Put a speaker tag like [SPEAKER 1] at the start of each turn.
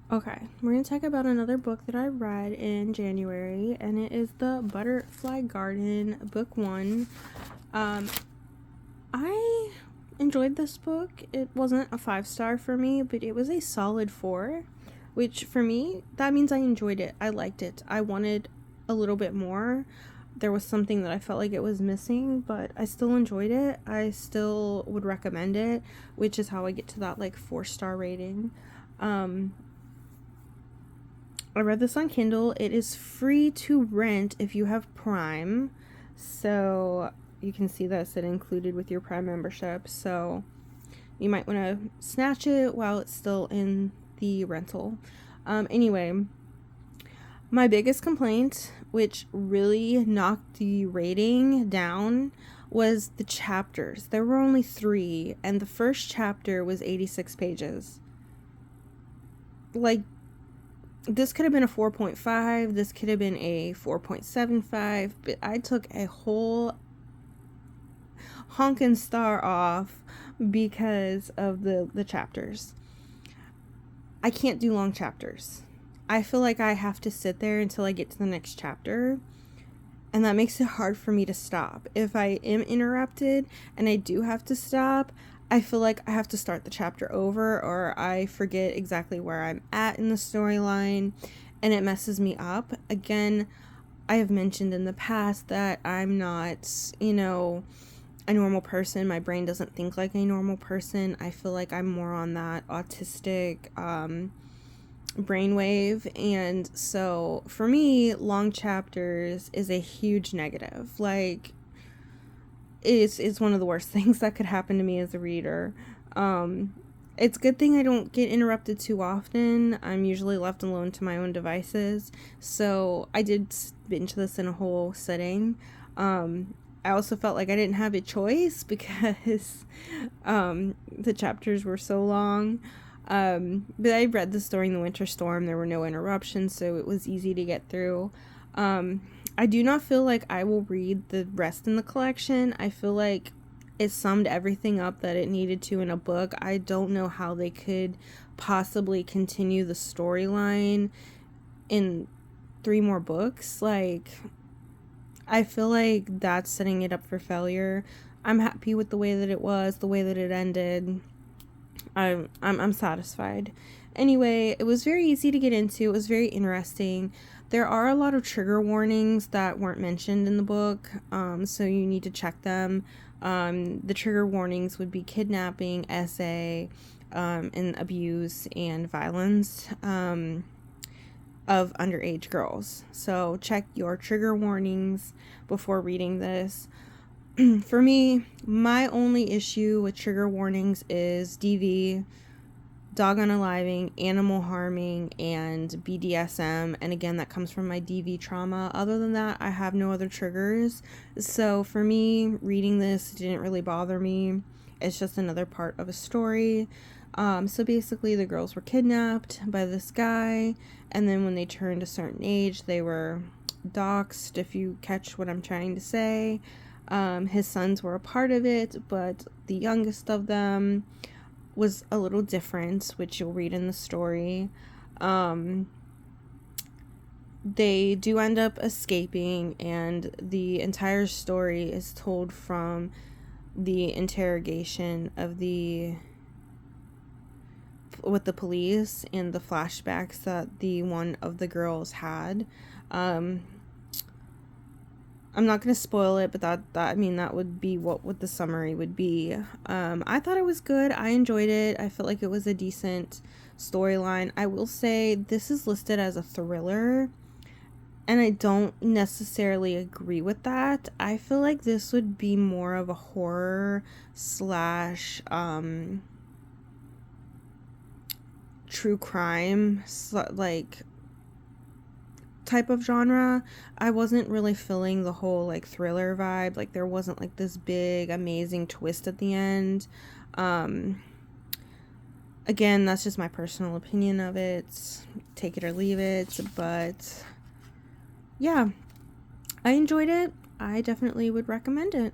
[SPEAKER 1] Okay, we're going to talk about another book that I read in January, and it is The Butterfly Garden, Book 1. I enjoyed this book. It wasn't a 5-star for me, but it was a solid 4, which for me, that means I enjoyed it. I liked it. I wanted a little bit more. There was something that I felt like it was missing, but I still enjoyed it. I still would recommend it, which is how I get to that like 4-star rating. I read this on Kindle. It is free to rent if you have Prime. So you can see this, it included with your Prime membership. So you might want to snatch it while it's still in the rental. Anyway, my biggest complaint, which really knocked the rating down, was the chapters. There were only 3, and the first chapter was 86 pages. Like, this could have been a 4.5, this could have been a 4.75, but I took a whole honkin' star off because of the chapters. I can't do long chapters. I feel like I have to sit there until I get to the next chapter, and that makes it hard for me to stop. If I am interrupted and I do have to stop, I feel like I have to start the chapter over, or I forget exactly where I'm at in the storyline, and it messes me up. Again, I have mentioned in the past that I'm not, a normal person. My brain doesn't think like a normal person. I feel like I'm more on that autistic brainwave, and so for me, long chapters is a huge negative. Like, it's one of the worst things that could happen to me as a reader. It's a good thing I don't get interrupted too often. I'm usually left alone to my own devices. So I did binge this in a whole sitting. I also felt like I didn't have a choice because the chapters were so long. But I read this during the winter storm. There were no interruptions, so it was easy to get through. I do not feel like I will read the rest in the collection. I feel like it summed everything up that it needed to in a book. I don't know how they could possibly continue the storyline in 3 more books. Like, I feel like that's setting it up for failure. I'm happy with the way that it was, the way that it ended. I'm satisfied. Anyway, it was very easy to get into. It was very interesting. There are a lot of trigger warnings that weren't mentioned in the book, so you need to check them. The trigger warnings would be kidnapping, SA, and abuse and violence of underage girls. So check your trigger warnings before reading this. For me, my only issue with trigger warnings is DV, dog unaliving, animal harming, and BDSM. And again, that comes from my DV trauma. Other than that, I have no other triggers. So for me, reading this didn't really bother me. It's just another part of a story. So basically, the girls were kidnapped by this guy, and then when they turned a certain age, they were doxxed, if you catch what I'm trying to say. His sons were a part of it, but the youngest of them was a little different, which you'll read in the story. They do end up escaping, and the entire story is told from the interrogation of with the police and the flashbacks that the one of the girls had. I'm not going to spoil it, but that would be what the summary would be. I thought it was good. I enjoyed it. I felt like it was a decent storyline. I will say this is listed as a thriller, and I don't necessarily agree with that. I feel like this would be more of a horror slash true crime like type of genre. I wasn't really feeling the whole like thriller vibe. Like, there wasn't like this big amazing twist at the end. Again, that's just my personal opinion of it. Take it or leave it. But yeah, I enjoyed it. I definitely would recommend it.